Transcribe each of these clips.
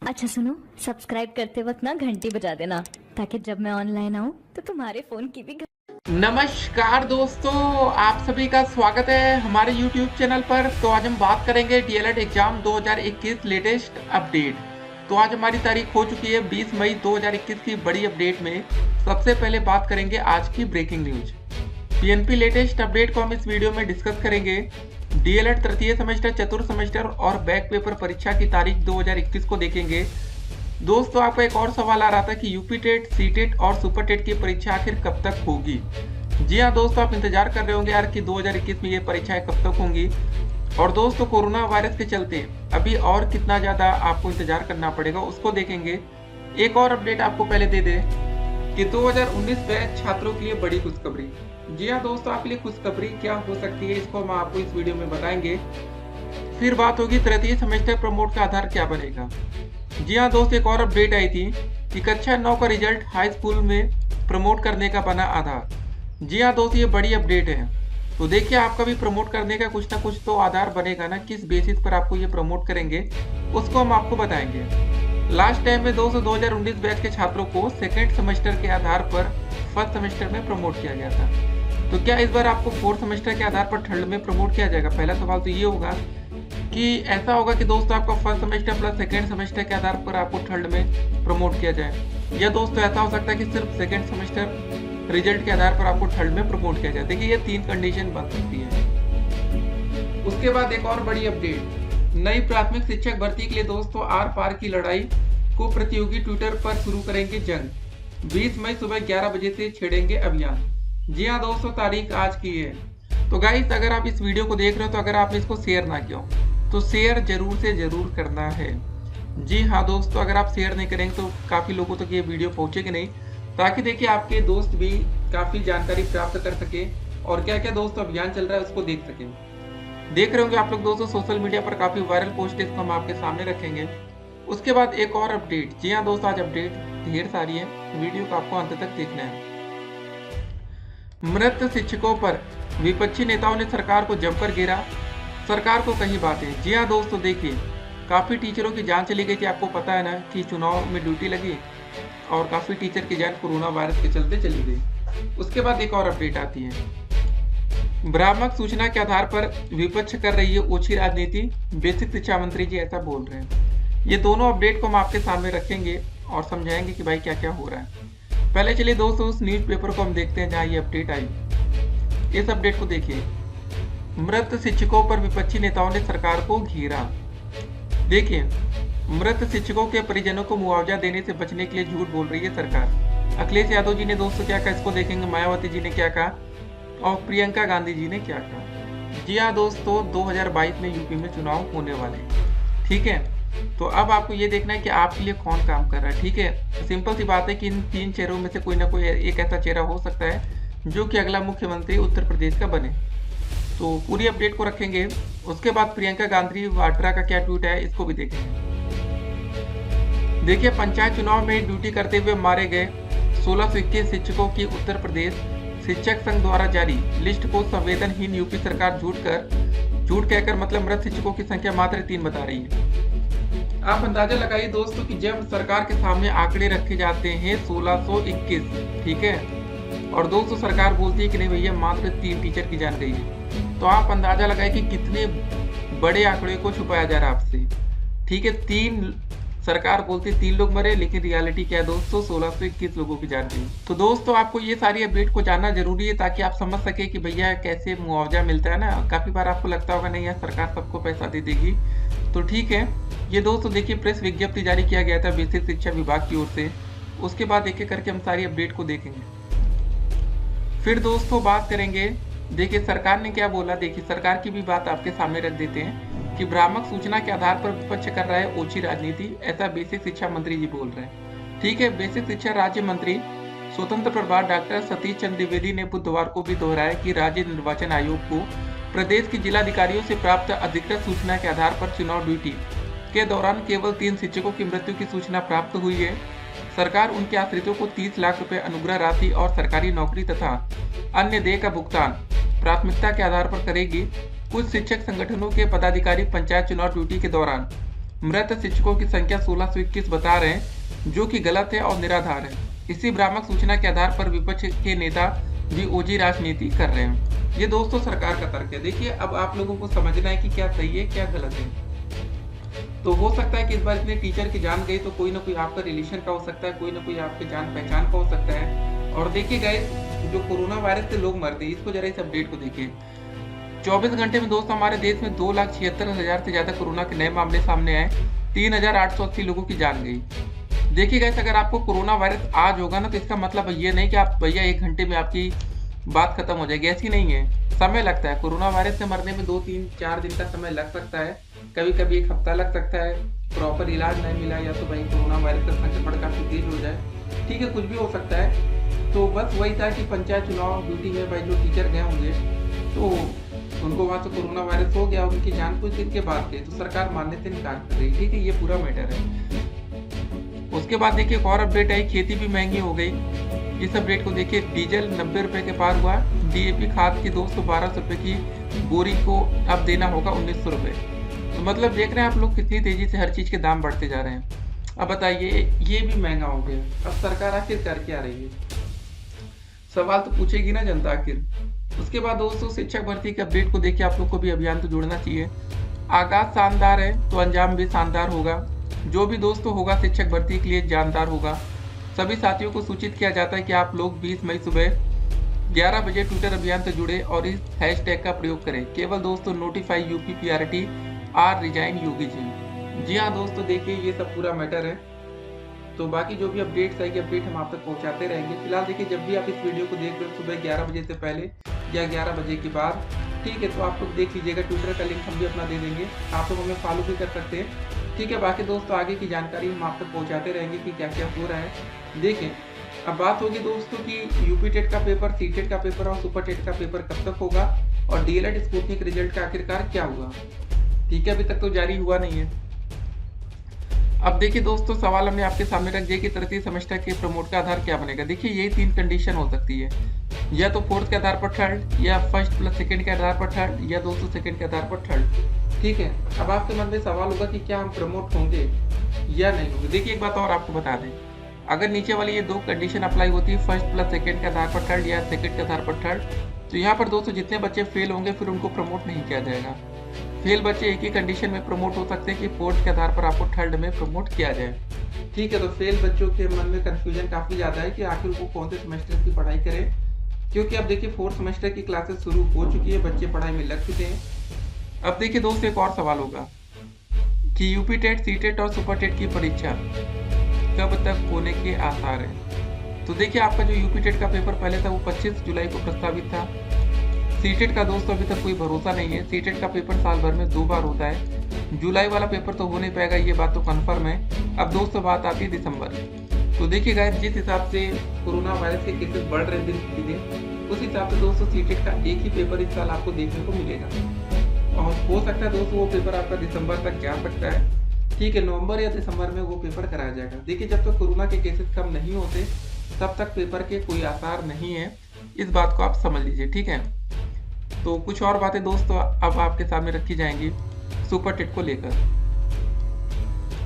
अच्छा सुनो, सब्सक्राइब करते वक्त ना घंटी बजा देना ताकि जब मैं ऑनलाइन आऊँ तो तुम्हारे फोन की भी नमस्कार दोस्तों, आप सभी का स्वागत है हमारे YouTube चैनल पर। तो आज हम बात करेंगे डीएलएड एग्जाम 2021 लेटेस्ट अपडेट। तो आज हमारी तारीख हो चुकी है 20 मई 2021 की बड़ी अपडेट में सबसे पहले बात करेंगे आज की breaking news. PNP latest update को हम इस वीडियो में डिस्कस करेंगे। डीएलएड तृतीय सेमेस्टर, चतुर्थ सेमेस्टर और बैक पेपर परीक्षा की तारीख 2021 को देखेंगे। दोस्तों, आपका एक और सवाल आ रहा था कि यूपी टेट, सी टेट और सुपर टेट की परीक्षा आखिर कब तक होगी। जी हाँ दोस्तों, आप इंतजार कर रहे होंगे यार कि 2021 में ये परीक्षाएं कब तक होंगी। और दोस्तों, कोरोना वायरस के चलते अभी और कितना ज़्यादा आपको इंतजार करना पड़ेगा उसको देखेंगे। एक और अपडेट आपको पहले दे दे कि 2019 बैच छात्रों के लिए बड़ी खुशखबरी। जी हाँ दोस्तों, आपके लिए खुशखबरी क्या हो सकती है इसको हम आपको इस वीडियो में बताएंगे। फिर बात होगी तृतीय सेमेस्टर प्रमोट का आधार क्या बनेगा। जी हाँ दोस्तों, एक और अपडेट आई थी कि कक्षा 9 का रिजल्ट हाई स्कूल में प्रमोट करने का बना आधार। जी हाँ दोस्तों, ये बड़ी अपडेट है। तो देखिए, आपका भी प्रमोट करने का कुछ ना कुछ तो आधार बनेगा ना, किस बेसिस पर आपको ये प्रमोट करेंगे उसको हम आपको बताएंगे। लास्ट टाइम में दोस्तों 2019 बैच के छात्रों को सेकेंड सेमेस्टर के आधार पर फर्स्ट सेमेस्टर में प्रमोट किया गया था। तो क्या इस बार आपको फोर्थ सेमेस्टर के आधार पर थर्ड में प्रमोट किया जाएगा। पहला सवाल तो ये होगा कि ऐसा होगा कि दोस्तों आपका first semester plus second semester के आधार पर आपको थर्ड में प्रमोट किया जाए, या दोस्तों ऐसा हो सकता है कि सिर्फ सेकेंड सेमेस्टर रिजल्ट के आधार पर आपको थर्ड में प्रमोट किया जाए। देखिए, ये 3 कंडीशन बन सकती है। उसके बाद एक और बड़ी अपडेट, नई प्राथमिक शिक्षक भर्ती के लिए दोस्तों आर पार की लड़ाई को प्रतियोगी ट्विटर पर शुरू करेंगे जंग। 20 मई सुबह 11 बजे से छेड़ेंगे अभियान। जी हाँ दोस्तों, तारीख आज की है। तो गाइस, अगर आप इस वीडियो को देख रहे हो तो अगर आपने इसको शेयर ना किया तो शेयर जरूर से जरूर करना है। जी हाँ दोस्तों, अगर आप शेयर नहीं करेंगे तो काफ़ी लोगों तक ये वीडियो पहुंचेगी नहीं, ताकि देखिए आपके दोस्त भी काफ़ी जानकारी प्राप्त कर सके और क्या क्या दोस्तों अभियान चल रहा है उसको देख सकें। देख रहे होंगे आप लोग दोस्तों, सोशल मीडिया पर काफ़ी वायरल पोस्ट इसको हम आपके सामने रखेंगे। उसके बाद एक और अपडेट। जी हाँ दोस्तों, आज अपडेट ढेर सारी है, वीडियो को आपको अंत तक देखना है। मृत शिक्षकों पर विपक्षी नेताओं ने सरकार को जमकर घेरा, सरकार को कही बातें। जी हाँ दोस्तों, देखिए काफ़ी टीचरों की जान चली गई थी। आपको पता है ना कि चुनाव में ड्यूटी लगी और काफ़ी टीचर की जान कोरोना वायरस के चलते चली गई। उसके बाद एक और अपडेट आती है, भ्रामक सूचना के आधार पर विपक्ष कर रही है ओछी राजनीति, बेसिक शिक्षा मंत्री जी ऐसा बोल रहे हैं। ये दोनों अपडेट को हम आपके सामने रखेंगे और समझाएंगे कि भाई क्या क्या हो रहा है। पहले चलिए दोस्तों उस न्यूज़पेपर को हम देखते हैं जहाँ ये अपडेट आई। इस अपडेट को देखिए, मृत शिक्षकों पर विपक्षी नेताओं ने सरकार को घेरा। देखिए, मृत शिक्षकों के परिजनों को मुआवजा देने से बचने के लिए झूठ बोल रही है सरकार। अखिलेश यादव जी ने दोस्तों क्या कहा इसको देखेंगे, मायावती जी ने क्या कहा और प्रियंका गांधी जी ने क्या कहा। जी हाँ दोस्तों, 2022 में यूपी में चुनाव होने वाले, ठीक है। तो अब आपको ये देखना है कि आपके लिए कौन काम कर रहा है, ठीक है। सिंपल सी बात है कि इन 3 चेहरों में से कोई ना कोई एक ऐसा चेहरा हो सकता है जो कि अगला मुख्यमंत्री उत्तर प्रदेश का बने। तो पूरी अपडेट को रखेंगे। उसके बाद प्रियंका गांधी वाड्रा का क्या ट्वीट है इसको भी देखेंगे। देखिए, पंचायत चुनाव में ड्यूटी करते हुए मारे गए 1621 शिक्षकों की उत्तर प्रदेश शिक्षक संघ द्वारा जारी लिस्ट को संवेदनहीन यूपी सरकार झूठ कहकर मतलब मृत शिक्षकों की संख्या मात्र 3 बता रही है। आप अंदाजा लगाइए दोस्तों कि जब सरकार के सामने आंकड़े रखे जाते हैं 1621, ठीक है, और दोस्तों सरकार बोलती है कि नहीं भैया मात्र 3 टीचर की जान गई है, तो आप अंदाजा लगाइए कि कितने बड़े आंकड़े को छुपाया जा रहा है आपसे, ठीक है। 3 सरकार बोलती 3 लोग मरे, लेकिन रियलिटी क्या है दोस्तों, 1621 लोगों की जान गई। तो दोस्तों आपको ये सारी अपडेट को जानना जरूरी है ताकि आप समझ सके कि भैया कैसे मुआवजा मिलता है ना। काफी बार आपको लगता होगा नहीं यार सरकार सबको पैसा दे देगी, तो ठीक है। ये दोस्तों देखिए, प्रेस विज्ञप्ति जारी किया गया था बेसिक शिक्षा विभाग की ओर से। उसके बाद एक एक करके हम सारी अपडेट को देखेंगे। फिर दोस्तों बात करेंगे, देखिए सरकार ने क्या बोला। देखिए, सरकार की भी बात आपके सामने रख देते हैं कि भ्रामक सूचना के आधार पर विपक्ष कर रहा है ओछी राजनीति, ऐसा बेसिक शिक्षा मंत्री जी बोल रहे हैं, ठीक है। बेसिक शिक्षा राज्य मंत्री स्वतंत्र प्रभार डॉक्टर सतीश चंद्र द्विवेदी ने बुधवार को भी दोहराया कि राज्य निर्वाचन आयोग को प्रदेश के जिलाधिकारियों से प्राप्त अधिकृत सूचना के आधार पर चुनाव ड्यूटी के दौरान केवल 3 शिक्षकों की मृत्यु की सूचना प्राप्त हुई है। सरकार उनके आश्रितों को 30 लाख रुपए अनुग्रह राशि और सरकारी नौकरी तथा अन्य देय का भुगतान प्राथमिकता के आधार पर करेगी। कुछ शिक्षक संगठनों के पदाधिकारी पंचायत चुनाव ड्यूटी के दौरान मृत शिक्षकों की संख्या 1621 बता रहे हैं, जो कि गलत है और निराधार है। इसी भ्रामक सूचना के आधार पर विपक्ष के नेता भी ओजी राजनीति कर रहे हैं। ये दोस्तों सरकार का तर्क है। देखिए, अब आप लोगों को समझना है कि क्या सही है क्या गलत है। तो हो सकता है कि इस बार इतने टीचर की जान गई तो कोई ना कोई आपका रिलेशन का हो सकता है, कोई ना कोई आपके जान पहचान का हो सकता है। और देखिए गाइस, जो कोरोना वायरस से लोग मरते हैं, इसको जरा इस अपडेट को देखिए। 24 घंटे में दोस्तों हमारे देश में 2,76,000 से ज्यादा कोरोना के नए मामले सामने आए, 3,880 लोगों की जान गई। देखिए गाइस, अगर आपको कोरोना वायरस आज होगा ना, तो इसका मतलब ये नहीं कि आप भैया 1 घंटे में आपकी बात खत्म हो जाएगी, ऐसी नहीं है। समय लगता है, कोरोना वायरस से मरने में 2, 3, 4 दिन का समय लग सकता है, कभी कभी 1 हफ्ता लग सकता है। प्रॉपर इलाज नहीं मिला या तो भाई कोरोना वायरस का संक्रमण काफी तेज हो जाए, ठीक है, कुछ भी हो सकता है। तो बस वही था कि पंचायत चुनाव ड्यूटी में भाई जो टीचर गए होंगे तो उनको वहां से कोरोना वायरस हो गया, उनकी जान कुछ दिन के बाद गई, तो सरकार मानने से इनकार कर रही, ठीक है, ये पूरा मैटर है। उसके बाद देखिए एक और अपडेट आई, खेती भी महंगी हो गई। इस अपडेट को देखिए, डीजल 90 रुपए के पार हुआ, डीएपी खाद की 212 रुपए की बोरी को अब देना होगा 1900 रुपए। तो मतलब देख रहे हैं आप लोग कितनी तेजी से हर चीज के दाम बढ़ते जा रहे हैं। अब बताइए, ये भी महंगा हो गया, अब सरकार आखिर कर क्या रही है? सवाल तो पूछेगी ना जनता आखिर। उसके बाद दोस्तों शिक्षक भर्ती के अपडेट को देखिए, आप लोग को भी अभियान तो जुड़ना चाहिए। आगाज शानदार है तो अंजाम भी शानदार होगा। जो भी दोस्तों होगा शिक्षक भर्ती के लिए जानदार होगा। सभी साथियों को सूचित किया जाता है कि आप लोग 20 मई सुबह 11 बजे ट्विटर अभियान से जुड़े और इस हैशटैग का प्रयोग करें। केवल दोस्तों notify UP PRT are resign Yogi ji. जी हाँ दोस्तों, देखिए ये सब पूरा मैटर है। तो बाकी जो भी अपडेट्स आएगी अपडेट हम आप तक पहुंचाते रहेंगे। फिलहाल देखिए, जब भी आप इस वीडियो को देख रहे हो सुबह 11 बजे से पहले या 11 बजे के बाद, ठीक है, तो आप लोग देख लीजिएगा। ट्विटर का लिंक हम भी अपना दे देंगे, आप लोग हमें फॉलो भी कर सकते हैं, ठीक है। बाकी दोस्तों आगे की जानकारी हम आप तक पहुंचाते रहेंगे कि क्या क्या हो रहा है। देखें, अब बात होगी दोस्तों कि यूपी टेट का पेपर, सी टेट का पेपर और सुपर टेट का पेपर कब तक होगा और डीएलएड स्पुतनिक रिजल्ट का आखिरकार क्या हुआ, ठीक है, अभी तक तो जारी हुआ नहीं है। अब देखिए दोस्तों, सवाल हमने आपके सामने रख दिया कि तृतीय सेमेस्टर के प्रमोट का आधार क्या बनेगा। देखिए यही 3 कंडीशन हो सकती है, या तो 4th के आधार पर थर्ड, या 1st + 2nd के आधार पर थर्ड, या दोस्तों 2nd के आधार पर थर्ड, ठीक है। अब आपके मन में सवाल होगा कि क्या हम प्रमोट होंगे या नहीं होंगे। देखिए एक बात और आपको बता दें, अगर नीचे वाली ये 2 कंडीशन अप्लाई होती है, 1st + 2nd के आधार पर थर्ड या 2nd के आधार पर थर्ड, तो यहाँ पर दोस्तों जितने बच्चे फेल होंगे फिर उनको प्रमोट नहीं किया जाएगा। फेल बच्चे एक ही कंडीशन में प्रमोट हो सकते हैं कि 4th के आधार पर आपको थर्ड में प्रमोट किया जाए, ठीक है। तो फेल बच्चों के मन में कंफ्यूजन काफी ज्यादा है कि आखिर वो कौन से सेमेस्टर की पढ़ाई करें, क्योंकि अब देखिए 4th सेमेस्टर की क्लासेस शुरू हो चुकी है, बच्चे पढ़ाई में लग चुके हैं। अब देखिए दोस्तों, एक और सवाल होगा कि यूपी टेट, सी टेट और सुपर टेट की परीक्षा कब तक होने के आसार है। तो देखिए, आपका जो यूपी टेट का पेपर पहले था वो 25 जुलाई को प्रस्तावित था। सीटेट का दोस्तों अभी तक कोई भरोसा नहीं है। सीटेट का पेपर साल भर में 2 बार होता है। जुलाई वाला पेपर तो हो नहीं पाएगा, ये बात तो कंफर्म है। अब दोस्तों बात आती है दिसंबर। तो देखिए गाइस, जिस हिसाब से कोरोना वायरस के केसेस बढ़ रहे हैं दिन प्रतिदिन, उस हिसाब से दोस्तों सीटेट का एक ही पेपर इस साल आपको देखने को मिलेगा। और हो सकता है दोस्तों वो पेपर आपका दिसंबर तक जा सकता है, ठीक है। नवंबर या दिसंबर में वो पेपर कराया जाएगा। देखिए, जब तक कोरोना के केसेस कम नहीं होते तब तक पेपर के कोई आसार नहीं है, इस बात को आप समझ लीजिए, ठीक है। तो कुछ और बातें दोस्तों अब आपके सामने रखी जाएंगी सुपर टेट को लेकर।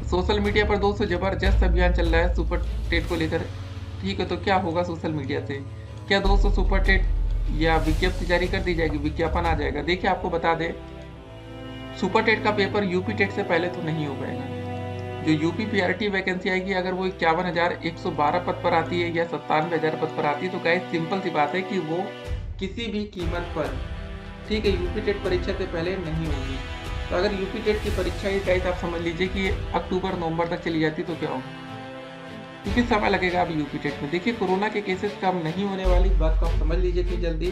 सोशल मीडिया पर दोस्तों जबरदस्त अभियान चल रहा है सुपर टेट को लेकर, ठीक है। तो क्या होगा सोशल मीडिया से, क्या दोस्तों सुपर टेट या विज्ञप्ति जारी कर दी जाएगी, विज्ञापन आ जाएगा। देखिए आपको बता दें, सुपर टेट का पेपर यूपी टेट से पहले तो नहीं हो पाएगा। जो यूपी पीआरटी वैकेंसी आएगी, अगर वो 51,112 पद पर आती है या 97,000 पद पर आती है, तो गाइस सिंपल सी बात है कि वो किसी भी कीमत पर, ठीक है, यूपी टेट परीक्षा से पहले नहीं होगी। तो अगर यूपी टेट की परीक्षा ही गाइस आप समझ लीजिए कि अक्टूबर नवंबर तक चली जाती तो क्या होगा, क्योंकि समय लगेगा अभी यूपी टेट में। देखिए कोरोना के केसेस कम नहीं होने वाली, इस बात को आप समझ लीजिए कि जल्दी,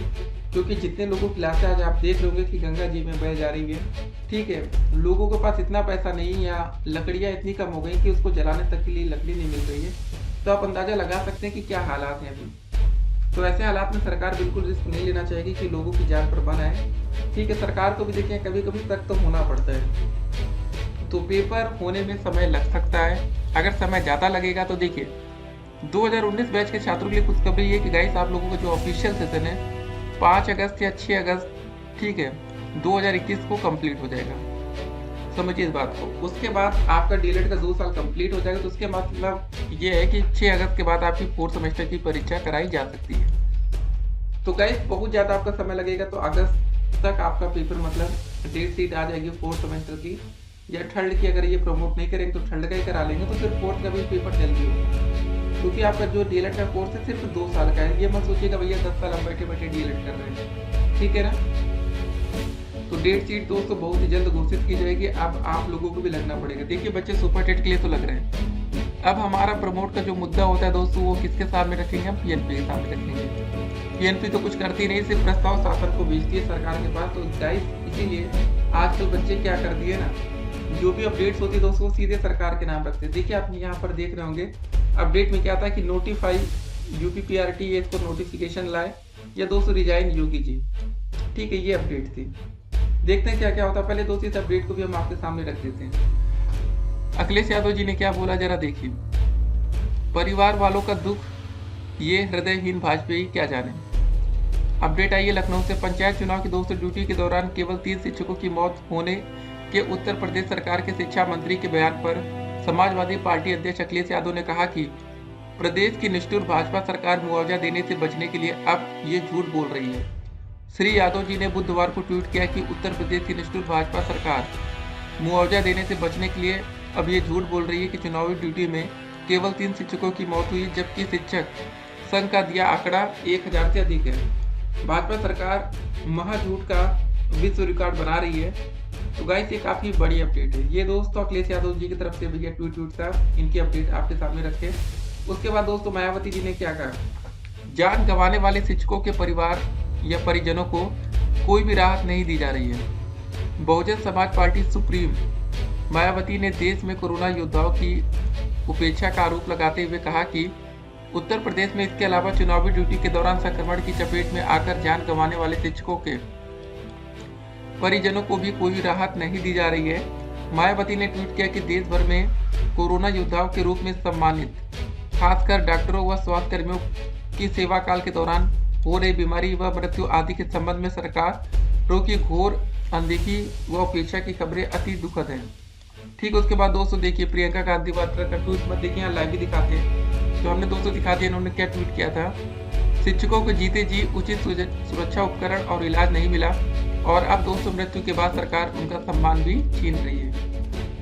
क्योंकि जितने लोगों की लाशें आज आप देख रहे होंगे कि गंगा जी में बह जा रही है, ठीक है। लोगों के पास इतना पैसा नहीं या लकड़ियाँ इतनी कम हो गई कि उसको जलाने तक के लिए लकड़ी नहीं मिल रही है। तो आप अंदाजा लगा सकते हैं कि क्या हालात हैं अभी। तो ऐसे हालात में सरकार बिल्कुल रिस्क नहीं लेना चाहेगी कि लोगों की जान पर बना है, ठीक है। सरकार को भी देखिए कभी कभी तक तो होना पड़ता है, तो पेपर होने में समय लग सकता है। अगर समय ज़्यादा लगेगा तो देखिए 2019 बैच के छात्रों के लिए खुशखबरी है कि गाइस आप लोगों का जो ऑफिशियल सेशन है 5 अगस्त या 6 अगस्त, ठीक है, 2021 को कंप्लीट हो जाएगा। समझिए इस बात को। उसके बाद आपका डीएलएड का 2 साल कंप्लीट हो जाएगा, तो उसके मतलब ये है कि 6 अगस्त के बाद आपकी 4th सेमेस्टर की परीक्षा कराई जा सकती है। तो गाइस बहुत ज़्यादा आपका समय लगेगा, तो अगस्त तक आपका पेपर मतलब डेट शीट आ जाएगी 4th सेमेस्टर की, या थर्ड की अगर ये प्रमोट नहीं करेंगे तो थर्ड का ही करा लेंगे, तो फिर 4th का भी पेपर जल्दी होगा। क्योंकि आपका जो डीएलएड का कोर्स है सिर्फ 2 साल का है, ये मत सोचिएगा भैया 10 साल हम बैठे बैठे डीएलएड कर रहे हैं, ठीक है ना। तो डेट शीट दोस्तों बहुत ही जल्द घोषित की जाएगी, अब आप लोगों को भी लगना पड़ेगा। देखिए बच्चे सुपर टेट के लिए तो लग रहे हैं। अब हमारा प्रमोट का जो मुद्दा होता है दोस्तों, वो किसके सामने रखेंगे? हम पीएनपी के सामने रखेंगे। पीएनपी तो कुछ करती नहीं, सिर्फ प्रस्ताव शासन को भेजती है सरकार के पास। तो गाइस इसीलिए आजकल बच्चे क्या कर दिए ना, जो भी अपडेट्स होती है दोस्तों सीधे सरकार के नाम रखते हैं। देखिए आप यहाँ पर देख रहे होंगे अपडेट में क्या था कि नोटिफाई यूपीपीआरटी ये इसको नोटिफिकेशन लाए, या दोस्तों रिजाइन योगी जी, ठीक है, ये अपडेट थी। देखते हैं क्या क्या होता है। पहले दोस्तों इस अपडेट को भी हम आपके सामने रख देते हैं। अखिलेश यादव जी ने क्या बोला जरा देखिए। परिवार वालों का दुख ये हृदयहीन भाजपा क्या जाने। अपडेट आई है लखनऊ से। पंचायत चुनाव की दोस्तों ड्यूटी के दौरान केवल 3 शिक्षकों की मौत होने के उत्तर प्रदेश सरकार के शिक्षा मंत्री के बयान पर समाजवादी पार्टी अध्यक्ष अखिलेश यादव ने कहा कि प्रदेश की निष्ठुर भाजपा सरकार मुआवजा देने से बचने के लिए अब ये झूठ बोल रही है। श्री यादव जी ने बुधवार को ट्वीट किया कि उत्तर प्रदेश की निष्ठुर भाजपा सरकार मुआवजा देने से बचने के लिए अब ये झूठ बोल रही है कि चुनावी ड्यूटी में केवल 3 शिक्षकों की मौत हुई, जबकि शिक्षक संघ का दिया आंकड़ा 1000 से अधिक है। भाजपा सरकार महाझूठ का विश्व रिकॉर्ड बना रही है। तो गाइस ये काफी बड़ी अपडेट है। ये दोस्तों अखिलेश यादव जी की तरफ से भैया ट्वीट था, इनकी अपडेट आपके सामने रखे। उसके बाद दोस्तों मायावती जी ने क्या कहा, जान गंवाने वाले शिक्षकों के परिवार या परिजनों को कोई भी राहत नहीं दी जा रही है। बहुजन समाज पार्टी सुप्रीम मायावती ने देश में कोरोना योद्धाओं की उपेक्षा का आरोप लगाते हुए कहा कि उत्तर प्रदेश में इसके अलावा चुनावी ड्यूटी के दौरान संक्रमण की चपेट में आकर जान गंवाने वाले शिक्षकों के परिजनों को भी कोई राहत नहीं दी जा रही है। मायावती ने ट्वीट किया कि देश भर में कोरोना योद्धाओं के रूप में सम्मानित खासकर डॉक्टरों व स्वास्थ्य की सेवा काल के दौरान हो रही बीमारी व मृत्यु आदि के संबंध में सरकारों की घोर अनदेखी व उपेक्षा की खबरें अति दुखद है। ठीक उसके बाद दोस्तों देखिए प्रियंका गांधी वाड्रा का ट्वीट मत देखिए, यहाँ लाइव भी दिखाते हैं। तो हमने दोस्तों दिखा दिया इन्होंने क्या ट्वीट किया था। शिक्षकों को जीते जी उचित सुरक्षा उपकरण और इलाज नहीं मिला, और अब दोस्तों मृत्यु के बाद सरकार उनका सम्मान भी छीन रही है।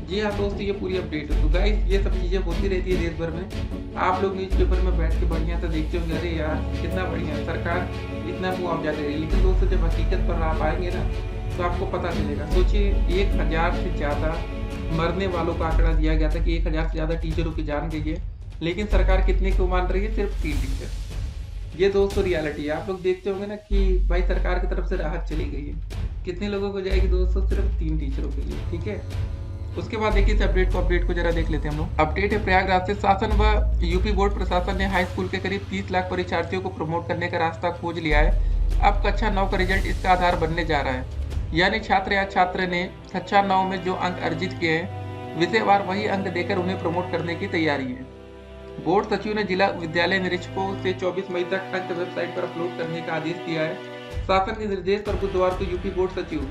जी हाँ दोस्तों ये पूरी अपडेट है। तो गाइस ये सब चीजें होती रहती है देश भर में। आप लोग न्यूज़पेपर में बैठ के बढ़िया से देखते होंगे, अरे यार कितना बढ़िया सरकार इतना मुआवजा दे रही है। लेकिन दोस्तों जब हकीकत पर आप आएंगे ना तो आपको पता चलेगा। सोचिए 1000 से ज्यादा मरने वालों का आंकड़ा दिया गया था कि 1000 से ज्यादा टीचरों की जान गई है, लेकिन सरकार कितने को मान रही है? सिर्फ 3 टीचर। ये दोस्तों रियलिटी है। आप लोग देखते होंगे ना कि भाई सरकार की तरफ से राहत चली गई है, कितने लोगों को जाएगी दोस्तों? सिर्फ 3 टीचरों के लिए, ठीक है। उसके बाद देखिए इस अपडेट को जरा देख लेते हैं हम लोग। अपडेट है प्रयागराज से। शासन व यूपी बोर्ड प्रशासन ने हाई स्कूल के करीब 30 लाख परीक्षार्थियों को प्रमोट करने का रास्ता खोज लिया है। अब कक्षा 9 का रिजल्ट इसका आधार बनने जा रहा है। यानी छात्र या छात्र ने कक्षा 9 में जो अंक अर्जित किए हैं विषयवार वही अंक देकर उन्हें प्रमोट करने की तैयारी है। बोर्ड सचिव ने जिला विद्यालय निरीक्षकों से 24 मई तक अंक वेबसाइट पर अपलोड करने का आदेश दिया है। शासन के निर्देश पर बुधवार को यूपी बोर्ड सचिव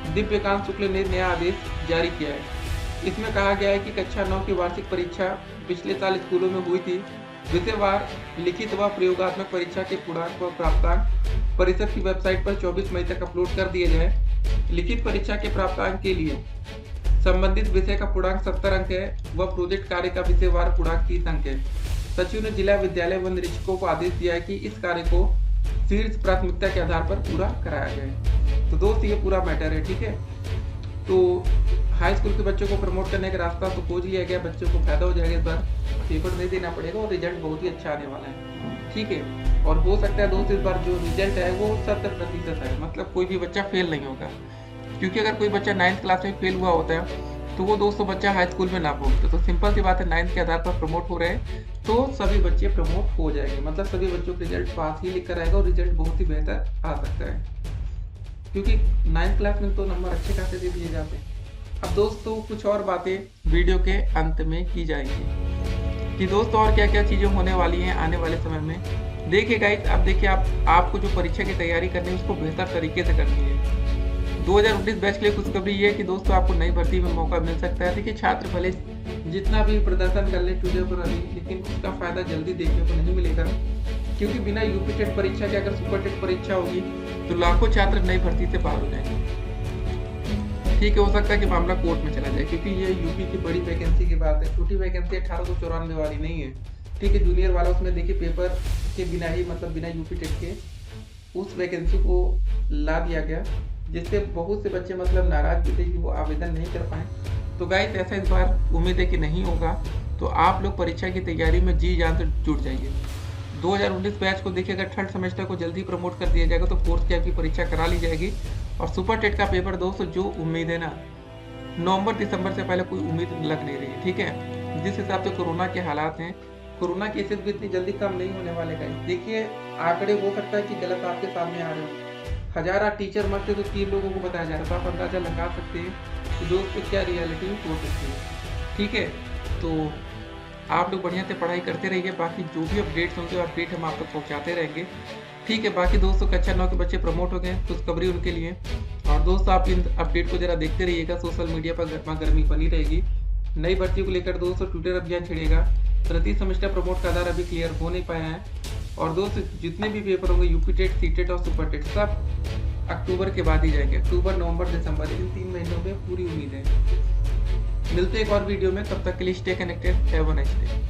दिव्यकांत शुक्ल ने नया आदेश जारी किया है। इसमें कहा गया है कि कक्षा 9 की वार्षिक परीक्षा पिछले साल स्कूलों में हुई थी। विषयवार लिखित व प्रयोगात्मक परीक्षा के पूर्णांक व प्राप्तांक परिषद की वेबसाइट पर 24 मई तक अपलोड कर दिए जाए। लिखित परीक्षा के प्राप्तांक के लिए संबंधित विषय का पूर्णांक 70 अंक है व प्रोजेक्ट कार्य का विषयवार पूर्णांक 30 अंक है। सचिव ने जिला विद्यालय व निरीक्षकों को आदेश दिया है कि इस कार्य को शीर्ष प्राथमिकता के आधार पर पूरा कराया जाए। तो दोस्त ये पूरा मैटर है, ठीक है। तो हाई स्कूल के बच्चों को प्रमोट करने का रास्ता तो खोज लिया गया, बच्चों को फायदा हो जाएगा। इस बार पेपर नहीं देना पड़ेगा और रिजल्ट बहुत ही अच्छा आने वाला है, ठीक है। और हो सकता है दोस्त इस बार जो रिजल्ट है वो 70% है, मतलब कोई भी बच्चा फेल नहीं होगा। क्योंकि अगर कोई बच्चा 9th क्लास में फेल हुआ होता है तो वो दोस्तों बच्चा हाई स्कूल में ना पहुंचता। तो सिंपल सी बात है 9th के आधार पर प्रमोट हो रहे हैं तो सभी बच्चे प्रमोट हो जाएंगे, मतलब सभी बच्चों का रिजल्ट पास ही लिख कर आएगा और रिजल्ट बहुत ही बेहतर आ सकता है, क्योंकि 9th क्लास में तो नंबर अच्छे खासे दे दिए जाते हैं। अब दोस्तों कुछ और बातें वीडियो के अंत में की जाएंगी कि दोस्तों और क्या क्या चीजें होने वाली हैं आने वाले समय में। देखिए गाइस अब देखिए आपको जो परीक्षा की तैयारी करनी है उसको बेहतर तरीके से करनी है। 2019 बैच के लिए खुशखबरी ये है कि दोस्तों आपको नई भर्ती में मौका मिल सकता है। देखिए छात्र भले जितना भी प्रदर्शन कर ले चूजे पर अभी, लेकिन उसका फायदा जल्दी देखने को नहीं मिलेगा, क्योंकि बिना यूपी टेट परीक्षा के अगर सुपर टेट परीक्षा होगी तो लाखों छात्र नई भर्ती से बाहर हो जाएंगे। ठीक है, हो सकता है कि मामला कोर्ट में चला जाए, क्योंकि ये यूपी की बड़ी वैकेंसी की बात है। छोटी वैकेंसी 1894 वाली नहीं है। ठीक है, जूनियर वाला उसमें देखिए पेपर के बिना ही, मतलब बिना यूपी टेट के उस वैकेंसी को ला दिया गया, जिससे बहुत से बच्चे मतलब नाराज भी थे कि वो आवेदन नहीं कर पाए। तो गाइस ऐसा इस बार उम्मीद है कि नहीं होगा। तो आप लोग परीक्षा की तैयारी में जी जान से जुट जाइए। 2019 बैच को देखिए, अगर थर्ड सेमेस्टर को जल्दी प्रमोट कर दिया जाएगा तो फोर्थ की आपकी परीक्षा करा ली जाएगी। और सुपर टेट का पेपर दोस्तों जो उम्मीद है ना, नवंबर दिसंबर से पहले कोई उम्मीद लग नहीं रही। ठीक है, जिस हिसाब से कोरोना के हालात हैं, कोरोना केसेस भी इतनी जल्दी कम नहीं होने वाले गाइस। देखिए आंकड़े हो सकता है कि गलत आपके सामने आ रहे हो। 1000 टीचर मरते तो 3 लोगों को बताया जा रहा था। आप अंदाजा लगा सकते हैं कि दोस्तों क्या रियलिटी हो सकती है। ठीक है, तो आप लोग बढ़िया से पढ़ाई करते रहिए। बाकी जो भी अपडेट्स होंगे अपडेट हम आप तक पहुँचाते रहेंगे। ठीक है, बाकी दोस्तों कक्षा 9 के बच्चे प्रमोट हो गए, खुशखबरी उनके लिए। और दोस्तों आप इन अपडेट को जरा देखते रहिएगा। सोशल मीडिया पर गर्मा गर्मी बनी रहेगी। नई भर्ती को लेकर दोस्तों ट्विटर अभियान छिड़ेगा। प्रति सेमेस्टर प्रमोट का आधार अभी क्लियर हो नहीं पाया है। और दोस्तों जितने भी पेपर होंगे यूपी टेट, सी टेट और सुपर टेट सब अक्टूबर के बाद ही जाएंगे। अक्टूबर, नवंबर, दिसंबर, इन 3 महीनों में पूरी उम्मीद है। मिलते एक और वीडियो में, तब तक के लिए stay connected. Have a nice day.